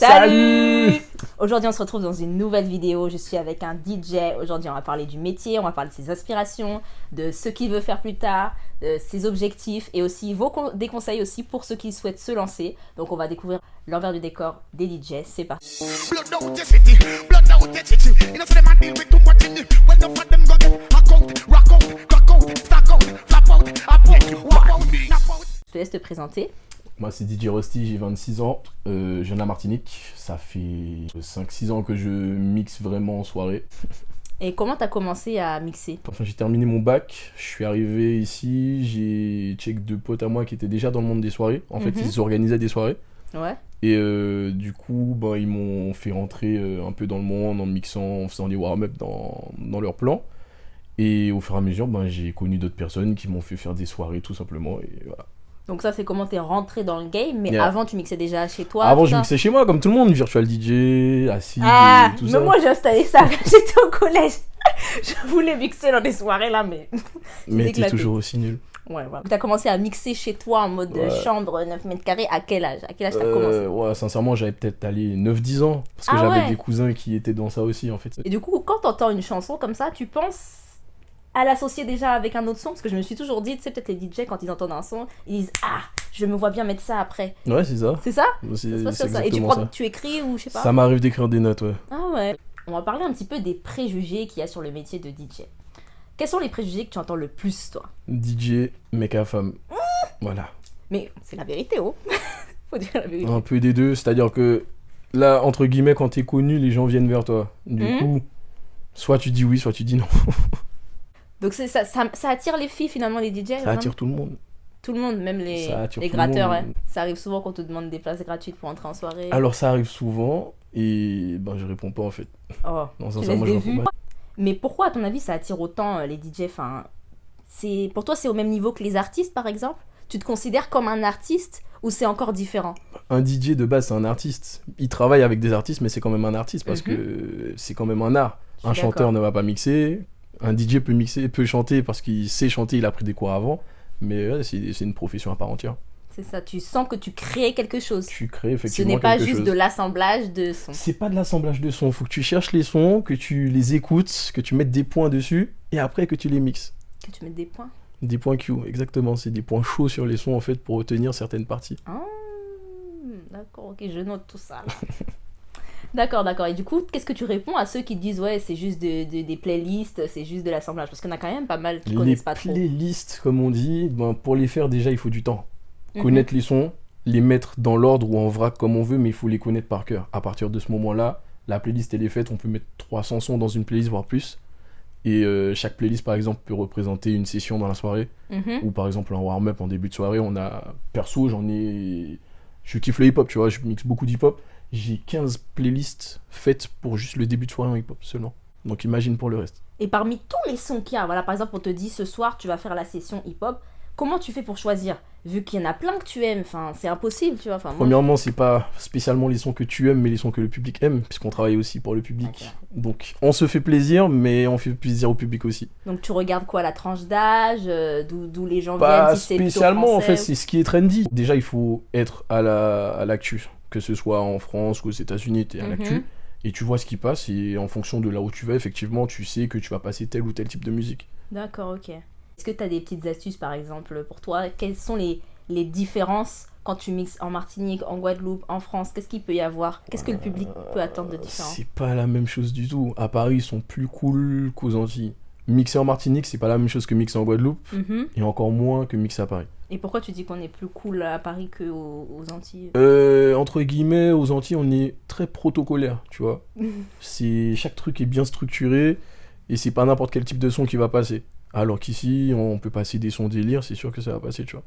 Salut! Aujourd'hui, on se retrouve dans une nouvelle vidéo. Je suis avec un DJ. Aujourd'hui, on va parler du métier, on va parler de ses aspirations, de ce qu'il veut faire plus tard, de ses objectifs et aussi des conseils aussi pour ceux qui souhaitent se lancer. Donc, on va découvrir l'envers du décor des DJ. C'est parti. Je te laisse te présenter. Moi, c'est DJ Rusty, j'ai 26 ans, je viens de la Martinique. Ça fait 5-6 ans que je mixe vraiment en soirée. Et comment tu as commencé à mixer? Enfin, j'ai terminé mon bac, je suis arrivé ici, j'ai check deux potes à moi qui étaient déjà dans le monde des soirées. En fait, ils organisaient des soirées. Ouais. Et du coup, ils m'ont fait rentrer un peu dans le monde en mixant, en faisant des warm-up dans leur plan. Et au fur et à mesure, j'ai connu d'autres personnes qui m'ont fait faire des soirées tout simplement. Et voilà. Donc ça, c'est comment t'es rentré dans le game, mais avant, tu mixais déjà chez toi? Avant, je mixais chez moi, comme tout le monde, virtual DJ, acide, et tout ça. Mais moi, j'ai installé ça quand j'étais au collège. Je voulais mixer dans des soirées là, mais... mais t'es toujours aussi nul. Ouais, voilà. T'as commencé à mixer chez toi en mode chambre, 9 mètres carrés, à quel âge? À quel âge t'as commencé? Ouais, sincèrement, j'avais peut-être allé 9-10 ans, parce que j'avais des cousins qui étaient dans ça aussi, en fait. Et du coup, quand t'entends une chanson comme ça, tu penses à l'associer déjà avec un autre son? Parce que je me suis toujours dit, tu sais, peut-être les DJ, quand ils entendent un son, ils disent « Ah, je me vois bien mettre ça après. » Ouais, c'est ça. C'est ça? C'est ça. Et tu crois que tu écris ou je sais pas? Ça m'arrive d'écrire des notes, ouais. Ah ouais. On va parler un petit peu des préjugés qu'il y a sur le métier de DJ. Quels sont les préjugés que tu entends le plus, toi? DJ, mec à femme. Voilà. Mais c'est la vérité, oh. Faut dire la vérité. Un peu des deux, c'est-à-dire que là, entre guillemets, quand t'es connu, les gens viennent vers toi. Du coup, soit tu dis oui, soit tu dis non. Donc ça attire les filles finalement, les DJ? Ça attire tout le monde. Tout le monde, même les gratteurs, ouais. Ça arrive souvent qu'on te demande des places gratuites pour entrer en soirée. Alors ça arrive souvent et je réponds pas en fait. Oh, non, sincèrement, je réponds pas. Mais pourquoi à ton avis ça attire autant les DJ? Enfin, pour toi c'est au même niveau que les artistes par exemple? Tu te considères comme un artiste ou c'est encore différent? Un DJ de base c'est un artiste. Il travaille avec des artistes mais c'est quand même un artiste parce que c'est quand même un art. Un chanteur ne va pas mixer. Un DJ peut mixer, peut chanter parce qu'il sait chanter, il a pris des cours avant, mais c'est une profession à part entière. C'est ça, tu sens que tu crées quelque chose. Tu crées effectivement quelque chose. Ce n'est pas juste de l'assemblage de sons. C'est pas de l'assemblage de sons, faut que tu cherches les sons, que tu les écoutes, que tu mettes des points dessus, et après que tu les mixes. Que tu mettes des points? Des points Q, exactement, c'est des points chauds sur les sons en fait pour retenir certaines parties. Ah, d'accord, ok, je note tout ça là. D'accord. Et du coup, qu'est-ce que tu réponds à ceux qui te disent ouais, c'est juste des playlists, c'est juste de l'assemblage? Parce qu'il y en a quand même pas mal qui connaissent pas trop. Les playlists, comme on dit, pour les faire déjà, il faut du temps. Connaître les sons, les mettre dans l'ordre ou en vrac comme on veut, mais il faut les connaître par cœur. À partir de ce moment-là, la playlist elle est faite, on peut mettre 300 sons dans une playlist, voire plus. Et chaque playlist, par exemple, peut représenter une session dans la soirée. Ou par exemple, un warm-up en début de soirée. Perso, je kiffe le hip-hop, tu vois, je mixe beaucoup d'hip-hop. J'ai 15 playlists faites pour juste le début de soirée en hip-hop seulement. Donc imagine pour le reste. Et parmi tous les sons qu'il y a, voilà, par exemple, on te dit ce soir, tu vas faire la session hip-hop. Comment tu fais pour choisir? Vu qu'il y en a plein que tu aimes, c'est impossible, tu vois. Premièrement, c'est pas spécialement les sons que tu aimes, mais les sons que le public aime, puisqu'on travaille aussi pour le public. Okay. Donc on se fait plaisir, mais on fait plaisir au public aussi. Donc tu regardes quoi, la tranche d'âge, d'où les gens viennent, si spécialement, en fait, c'est ce qui est trendy. Déjà, il faut être à l'actu. Que ce soit en France ou aux États-Unis, tu es à l'actu et tu vois ce qui passe, et en fonction de là où tu vas, effectivement, tu sais que tu vas passer tel ou tel type de musique. D'accord, ok. Est-ce que tu as des petites astuces, par exemple, pour toi? Quelles sont les différences quand tu mixes en Martinique, en Guadeloupe, en France? Qu'est-ce qu'il peut y avoir? Qu'est-ce que le public peut attendre de différent? C'est pas la même chose du tout. À Paris, ils sont plus cool qu'aux Antilles. Mixer en Martinique, c'est pas la même chose que mixer en Guadeloupe, et encore moins que mixer à Paris. Et pourquoi tu dis qu'on est plus cool à Paris qu'aux Antilles? Entre guillemets, aux Antilles, on est très protocolaire, tu vois. Chaque truc est bien structuré, et c'est pas n'importe quel type de son qui va passer. Alors qu'ici, on peut passer des sons délire, c'est sûr que ça va passer, tu vois.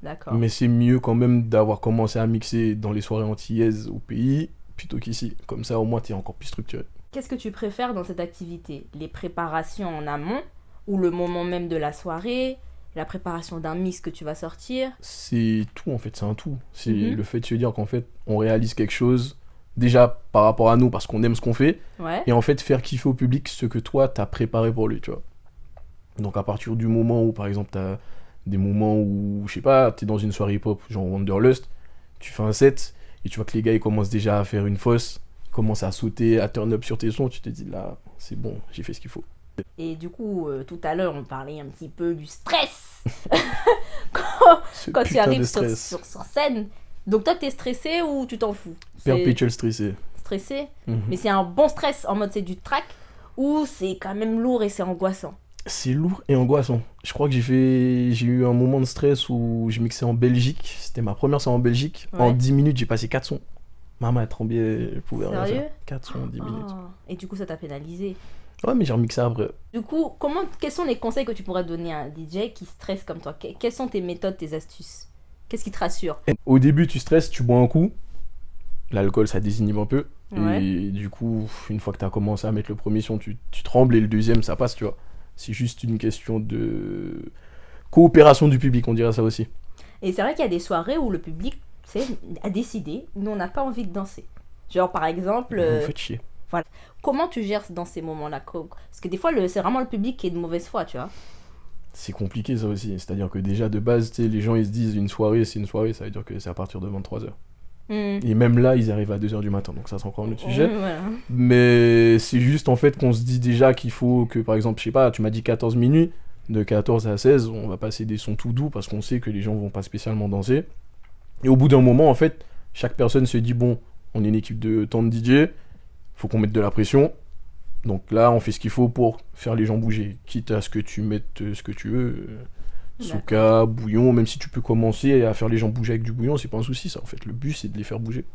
D'accord. Mais c'est mieux quand même d'avoir commencé à mixer dans les soirées antillaises au pays, plutôt qu'ici. Comme ça, au moins, t'es encore plus structuré. Qu'est-ce que tu préfères dans cette activité? Les préparations en amont, ou le moment même de la soirée, la préparation d'un mix que tu vas sortir? C'est tout, en fait, c'est un tout. C'est le fait de se dire qu'en fait, on réalise quelque chose, déjà par rapport à nous, parce qu'on aime ce qu'on fait, et en fait, faire kiffer au public ce que toi, t'as préparé pour lui, tu vois. Donc à partir du moment où, par exemple, t'as des moments où, je sais pas, t'es dans une soirée hip-hop, genre Wanderlust, tu fais un set, et tu vois que les gars ils commencent déjà à faire une fosse, ils commencent à sauter, à turn up sur tes sons, tu te dis là, c'est bon, j'ai fait ce qu'il faut. Et du coup, tout à l'heure, on parlait un petit peu du stress quand, Ce quand tu putain arrives de sur stress. scène. Donc toi, t'es stressé ou tu t'en fous? Perpétuel stressé. Stressé, Mhm. mais c'est un bon stress en mode c'est du track ou c'est quand même lourd et c'est angoissant? C'est lourd et angoissant. Je crois que j'ai eu un moment de stress où je mixais en Belgique. C'était ma première séance en Belgique. Ouais. En 10 minutes, j'ai passé 4 sons. Maman, elle tremblait, elle pouvait rien Sérieux? faire. 4 sons en 10 minutes. Oh. Et du coup, ça t'a pénalisé. Ouais, mais j'ai remixé après. Du coup, quels sont les conseils que tu pourrais donner à un DJ qui stresse comme toi? Quelles sont tes méthodes, tes astuces? Qu'est-ce qui te rassure? Au début, tu stresses, tu bois un coup. L'alcool, ça désinhibe un peu. Ouais. Et du coup, une fois que tu as commencé à mettre le premier son, tu trembles et le deuxième, ça passe, tu vois. C'est juste une question de coopération du public, on dirait ça aussi. Et c'est vrai qu'il y a des soirées où le public a décidé, nous on n'a pas envie de danser. Genre par exemple, Vous faites chier. comment tu gères dans ces moments-là? Parce que des fois, c'est vraiment le public qui est de mauvaise foi, tu vois. C'est compliqué ça aussi. C'est-à-dire que déjà de base, tu sais, les gens ils se disent une soirée, c'est une soirée, ça veut dire que c'est à partir de 23h. Et même là, ils arrivent à 2h du matin, donc ça c'est encore un autre sujet. Voilà. Mais c'est juste en fait qu'on se dit déjà qu'il faut que, par exemple, je sais pas, tu m'as dit 14 minuit, de 14 à 16, on va passer des sons tout doux parce qu'on sait que les gens vont pas spécialement danser. Et au bout d'un moment, en fait, chaque personne se dit, bon, on est une équipe de tant de DJ, faut qu'on mette de la pression. Donc là, on fait ce qu'il faut pour faire les gens bouger. Quitte à ce que tu mettes ce que tu veux, souka, bouillon, même si tu peux commencer à faire les gens bouger avec du bouillon, c'est pas un souci ça en fait. Le but c'est de les faire bouger.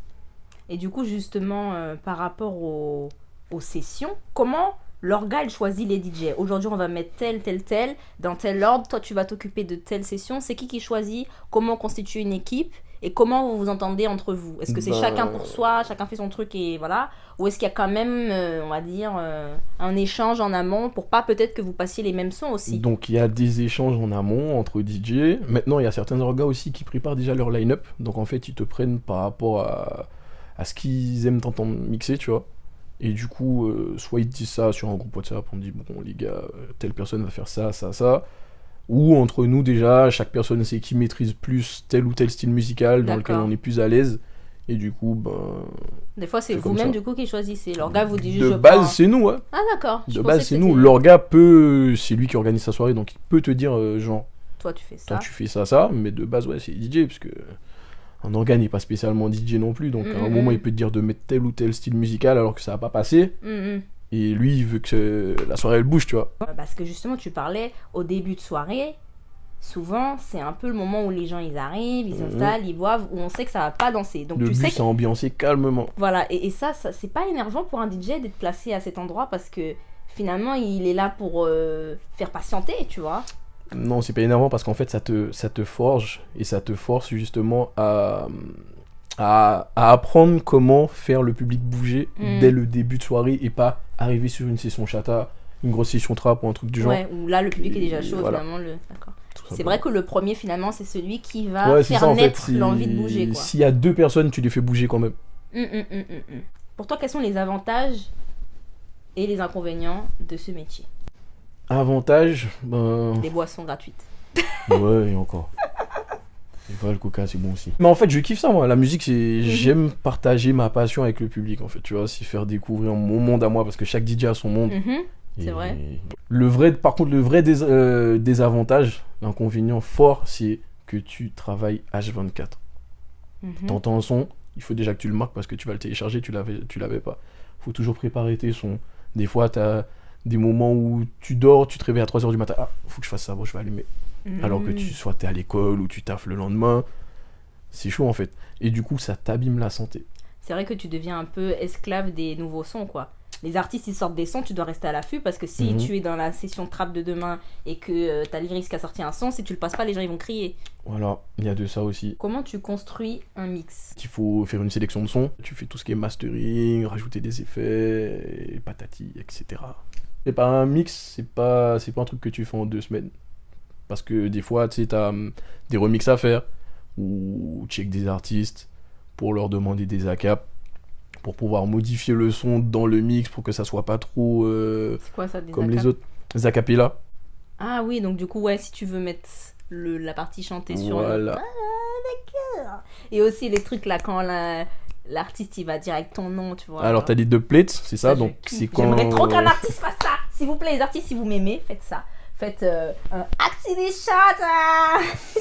Et du coup, justement, par rapport aux sessions, comment l'organe choisit les DJ? Aujourd'hui, on va mettre tel, dans tel ordre. Toi, tu vas t'occuper de telle session. C'est qui choisit? Comment on constitue une équipe? Et comment vous vous entendez entre vous? Est-ce que c'est chacun pour soi, chacun fait son truc et voilà? Ou est-ce qu'il y a quand même, on va dire, un échange en amont pour pas peut-être que vous passiez les mêmes sons aussi? Donc il y a des échanges en amont entre DJ. Maintenant, il y a certains orgas aussi qui préparent déjà leur line-up. Donc en fait, ils te prennent par rapport à ce qu'ils aiment t'entendre mixer, tu vois. Et du coup, soit ils te disent ça sur un groupe WhatsApp, on dit, bon les gars, telle personne va faire ça, ça, ça. Ou entre nous déjà, chaque personne sait qui maîtrise plus tel ou tel style musical dans lequel on est plus à l'aise. Et du coup, ben... Des fois, c'est c'est comme vous-même ça. du coup qui choisissez. L'orga vous dit juste De je base, prends. c'est nous, ouais. Ah d'accord. Je De pensais base, que c'est nous. c'était- L'orga peut... C'est lui qui organise sa soirée, donc il peut te dire, genre, Toi, tu fais ça. toi tu fais ça, ça. Mais de base, ouais, c'est DJ, parce que... Un organe n'est pas spécialement DJ non plus, donc à un moment, il peut te dire de mettre tel ou tel style musical alors que ça va pas passer. Et lui, il veut que la soirée, elle bouge, tu vois. Parce que justement, tu parlais au début de soirée, souvent, c'est un peu le moment où les gens, ils arrivent, ils s'installent, ils boivent, où on sait que ça va pas danser. Donc Le tu but, sais c'est ambiancer calmement. Voilà, et ça, c'est pas énervant pour un DJ d'être placé à cet endroit parce que finalement, il est là pour faire patienter, tu vois. Non, c'est pas énervant parce qu'en fait, ça te forge et ça te force justement à apprendre comment faire le public bouger dès le début de soirée et pas arriver sur une session chata, une grosse session trap ou un truc du genre. Ouais, où là, le public est déjà chaud, voilà. finalement. D'accord. Tout C'est simplement. vrai que le premier, finalement, c'est celui qui va Ouais, c'est faire ça, en fait, naître l'envie de bouger, quoi. S'il y a deux personnes, tu les fais bouger quand même. Pour toi, quels sont les avantages et les inconvénients de ce métier? Avantage, ben... Des boissons gratuites. Ouais, et encore. C'est vrai, le coca, c'est bon aussi. Mais en fait, je kiffe ça, moi. La musique, c'est... J'aime partager ma passion avec le public, en fait. Tu vois, c'est faire découvrir mon monde à moi, parce que chaque DJ a son monde. C'est vrai. Par contre, le vrai désavantage, l'inconvénient fort, c'est que tu travailles H24. T'entends un son, il faut déjà que tu le marques parce que tu vas le télécharger, tu l'avais pas. Faut toujours préparer tes sons. Des fois, t'as des moments où tu dors, tu te réveilles à 3h du matin. Ah, faut que je fasse ça, bon, je vais allumer. Alors que soit t'es à l'école ou tu taffes le lendemain. C'est chaud en fait. Et du coup, ça t'abîme la santé. C'est vrai que tu deviens un peu esclave des nouveaux sons, quoi. Les artistes, ils sortent des sons, tu dois rester à l'affût parce que si tu es dans la session trap de demain et que t'as Lyrics qui a sorti un son, si tu le passes pas, les gens ils vont crier. Voilà, il y a de ça aussi. Comment tu construis un mix? Il faut faire une sélection de sons. Tu fais tout ce qui est mastering, rajouter des effets, et patati, etc. C'est pas un mix, c'est pas un truc que tu fais en 2 semaines. Parce que des fois, tu sais, t'as des remixes à faire ou check des artistes pour leur demander des ACAP pour pouvoir modifier le son dans le mix pour que ça soit pas trop C'est quoi ça, des comme acapes? les autres. Les acapella. Ah oui, donc du coup, ouais, si tu veux mettre la partie chantée sur Voilà. d'accord. Et aussi les trucs là, quand l'artiste il va direct ton nom, tu vois. Alors, t'as les dubplates, c'est ça, donc c'est quand... J'aimerais trop qu'un artiste fasse ça. S'il vous plaît, les artistes, si vous m'aimez, faites ça. Faites un Activishot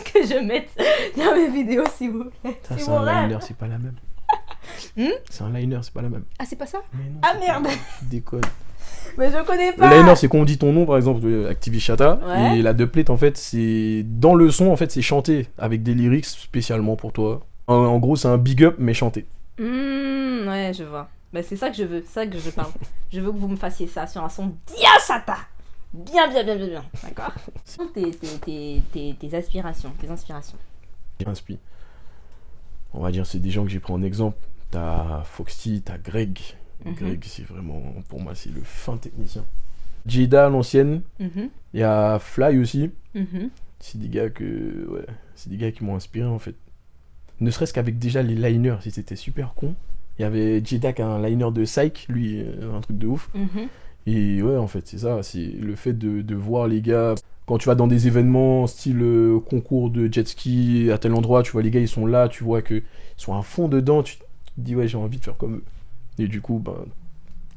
que je mette dans mes vidéos, s'il vous plaît. Ça, c'est un liner, c'est pas la même. C'est un liner, c'est pas la même. Ah, c'est pas ça? Mais non, Ah merde. Tu déconnes. Mais je connais pas. Le liner, c'est quand on dit ton nom, par exemple, Activishata. Ouais. Et la dubplate, en fait, c'est... Dans le son, en fait, c'est chanté avec des lyrics spécialement pour toi. En gros, c'est un big up, mais chanté. Ouais, je vois. Bah, c'est ça que je veux, c'est ça que je parle. Je veux que vous me fassiez ça sur un son bien chata. Bien. D'accord. Tes aspirations, tes inspirations. Inspi. On va dire, c'est des gens que j'ai pris en exemple. T'as Foxy, t'as Greg. Greg, c'est vraiment, pour moi, c'est le fin technicien. Jada, l'ancienne. Il y a Fly aussi. C'est des gars c'est des gars qui m'ont inspiré, en fait. Ne serait-ce qu'avec déjà les liners, si c'était super con. Il y avait Jada qui a un liner de Psych, lui, un truc de ouf. Et ouais, en fait, c'est ça. C'est le fait de voir les gars... Quand tu vas dans des événements style concours de jet ski à tel endroit, tu vois les gars, ils sont là, tu vois qu'ils sont à fond dedans, tu te dis, ouais, j'ai envie de faire comme eux. Et du coup,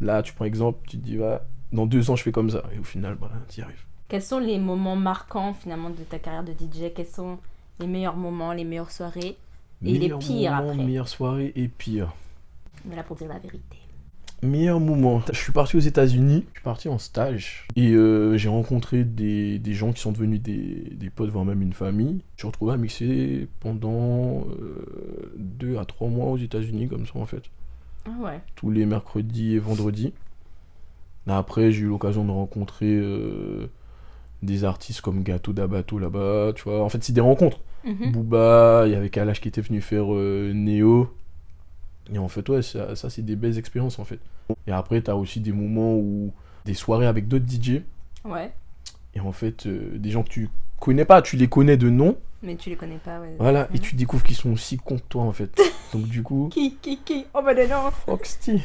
là, tu prends exemple, tu te dis, ouais, dans 2 ans, je fais comme ça. Et au final, tu y arrives. Quels sont les moments marquants, finalement, de ta carrière de DJ? Quels sont les meilleurs moments, les meilleures soirées et les pires après? Meilleures soirées et pires. Mais là, pour dire la vérité. Meilleur moment. Je suis parti aux États-Unis, je suis parti en stage et j'ai rencontré des gens qui sont devenus des potes, voire même une famille. Je suis retrouvé à mixer pendant 2 à 3 mois aux États-Unis, comme ça en fait. Ah ouais. Tous les mercredis et vendredis. Après, j'ai eu l'occasion de rencontrer des artistes comme Gato Dabato là-bas, tu vois. En fait, c'est des rencontres. Booba, il y avait Kalash qui était venu faire Neo. Et en fait, ouais, ça c'est des belles expériences en fait. Et après, t'as aussi des moments où... Des soirées avec d'autres DJ. Ouais. Et en fait, des gens que tu connais pas, tu les connais de nom. Mais tu les connais pas, ouais. Voilà, et tu découvres qu'ils sont aussi cons que toi en fait. Donc du coup... Qui Oh bah non. Foxy.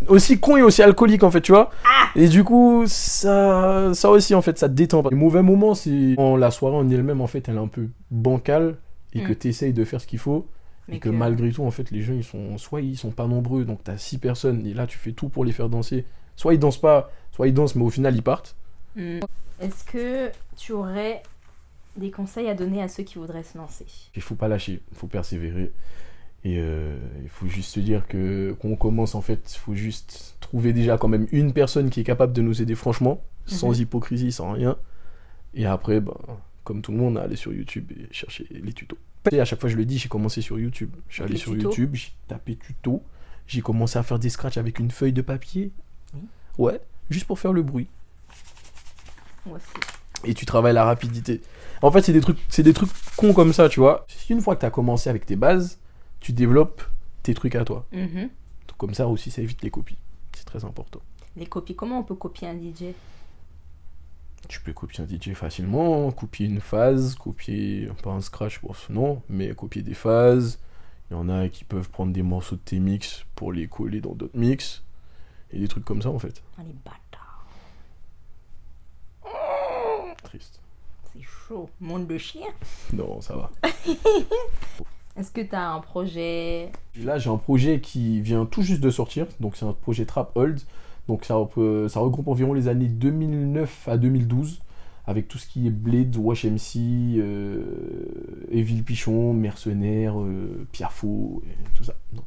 Aussi con et aussi alcoolique en fait, tu vois. Et du coup, ça aussi en fait, ça te détend. Les mauvais moments, c'est quand la soirée en elle-même en fait, elle est un peu bancale et que tu essayes de faire ce qu'il faut. Et que malgré tout, en fait, les gens, ils sont pas nombreux, donc t'as 6 personnes, et là, tu fais tout pour les faire danser. Soit ils dansent pas, soit ils dansent, mais au final, ils partent. Est-ce que tu aurais des conseils à donner à ceux qui voudraient se lancer? Il faut pas lâcher, il faut persévérer. Et il faut juste se dire que quand on commence, en fait, il faut juste trouver déjà quand même une personne qui est capable de nous aider franchement, sans hypocrisie, sans rien. Et après, comme tout le monde, aller sur YouTube et chercher les tutos. Et à chaque fois je le dis, j'ai commencé sur YouTube. Je suis allé sur YouTube, j'ai tapé tuto, j'ai commencé à faire des scratchs avec une feuille de papier. Ouais, juste pour faire le bruit. Moi aussi. Et tu travailles la rapidité. En fait, c'est des trucs cons comme ça, tu vois. Une fois que tu as commencé avec tes bases, tu développes tes trucs à toi. Donc comme ça aussi, ça évite les copies. C'est très important. Les copies, comment on peut copier un DJ? Tu peux copier un DJ facilement, copier une phase, copier, pas un scratch, non, mais copier des phases. Il y en a qui peuvent prendre des morceaux de tes mix pour les coller dans d'autres mix. Et des trucs comme ça en fait. Oh, les bâtards. Triste. C'est chaud. Monde de chien. Non, ça va. Est-ce que tu as un projet? Et là, j'ai un projet qui vient tout juste de sortir. Donc c'est un projet Trap Old. Donc ça regroupe environ les années 2009 à 2012, avec tout ce qui est Blade, Wash MC, Evil Pichon, Mercenaire, Pierre Faux, et tout ça. Donc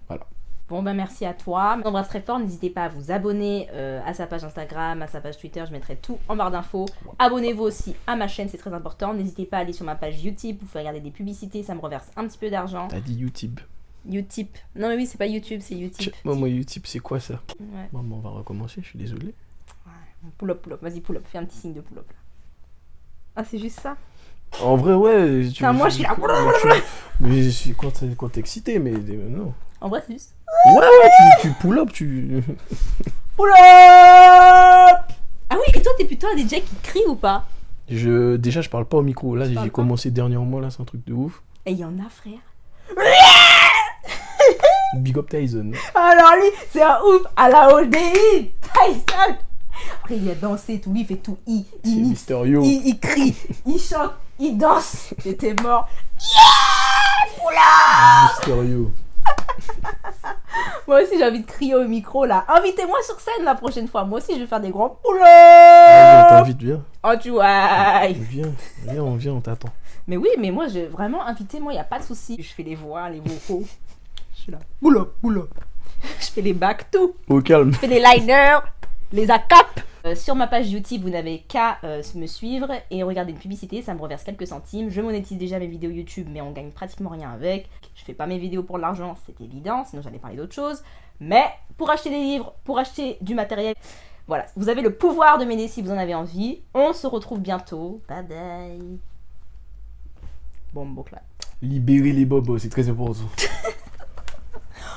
voilà. Bon merci à toi. Je vous embrasse très fort. N'hésitez pas à vous abonner à sa page Instagram, à sa page Twitter. Je mettrai tout en barre d'infos. Abonnez-vous aussi à ma chaîne, c'est très important. N'hésitez pas à aller sur ma page YouTube. Vous pouvez regarder des publicités, ça me reverse un petit peu d'argent. T'as dit YouTube. YouTube. Non mais oui, c'est pas YouTube, c'est YouTube. Moi, YouTube, c'est quoi ça? Ouais. Maman, on va recommencer, je suis désolé. Ouais. Pull up. Vas-y, pull up. Fais un petit signe de pull up. Là. Ah, c'est juste ça? En vrai, ouais. Moi, je suis là. Mais quand t'es excité, mais non. En vrai, c'est juste. Ouais, tu pull up, tu. Pull up! Ah oui, et toi, t'es plutôt un DJ qui crie ou pas? Déjà, je parle pas au micro. Là, j'ai commencé dernièrement, là, c'est un truc de ouf. Et il y en a, frère. Big up Tyson. Alors lui, c'est un ouf à la ODI. Tyson. Après, il a dansé, tout, lui, il fait tout. Il Mystérieux. Il crie, il chante, il danse. J'étais mort. Mystérieux. Moi aussi, j'ai envie de crier au micro, là. Invitez-moi sur scène la prochaine fois. Moi aussi, je vais faire des grands Allez, on poulets. t'invite, viens. Oh, tu vois. Viens, on t'attend. Mais oui, mais moi, vraiment, invitez-moi, il n'y a pas de souci. Je fais les voix, les vocaux. Je suis là. Oula. Je fais les bacs, tout. Au calme. Je fais les liners, les ACAP. Sur ma page YouTube, vous n'avez qu'à me suivre et regarder une publicité, ça me reverse quelques centimes. Je monétise déjà mes vidéos YouTube, mais on gagne pratiquement rien avec. Je fais pas mes vidéos pour l'argent, c'est évident, sinon j'allais parler d'autre chose. Mais pour acheter des livres, pour acheter du matériel, voilà, vous avez le pouvoir de m'aider si vous en avez envie. On se retrouve bientôt. Bye bye. Bombo clap. Libérer les bobos, c'est très important.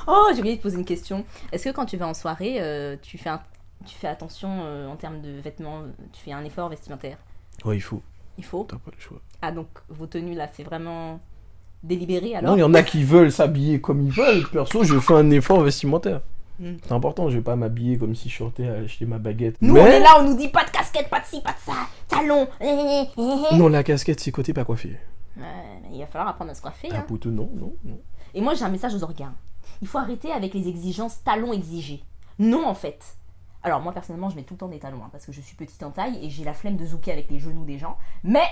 Oh, j'ai oublié de te poser une question. Est-ce que quand tu vas en soirée, tu fais attention en termes de vêtements, tu fais un effort vestimentaire? Ouais, il faut. Il faut. T'as pas le choix. Ah, donc vos tenues là, c'est vraiment délibéré alors? Non, il y en a qui veulent s'habiller comme ils veulent. Perso, je fais un effort vestimentaire. Mm. C'est important, je vais pas m'habiller comme si je sortais à acheter ma baguette. Nous, on est là, on nous dit pas de casquette, pas de ci, pas de ça, talons. Non, la casquette, c'est côté pas coiffé. Ouais, mais il va falloir apprendre à se coiffer. Ta Hein. poteau, non. Et moi, j'ai un message aux organes. Il faut arrêter avec les exigences talons exigés. Non, en fait. Alors, moi, personnellement, je mets tout le temps des talons, hein, parce que je suis petite en taille et j'ai la flemme de zouker avec les genoux des gens. Mais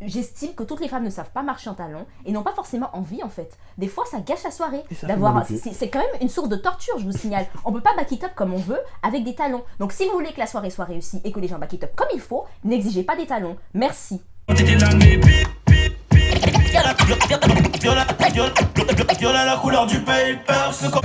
j'estime que toutes les femmes ne savent pas marcher en talons et n'ont pas forcément envie, en fait. Des fois, ça gâche la soirée. Et ça fait D'avoir, mal au pied. c'est quand même une source de torture, je vous signale. On peut pas back it up comme on veut avec des talons. Donc, si vous voulez que la soirée soit réussie et que les gens back it up comme il faut, n'exigez pas des talons. Merci. Viola la couleur du paper, c'est comme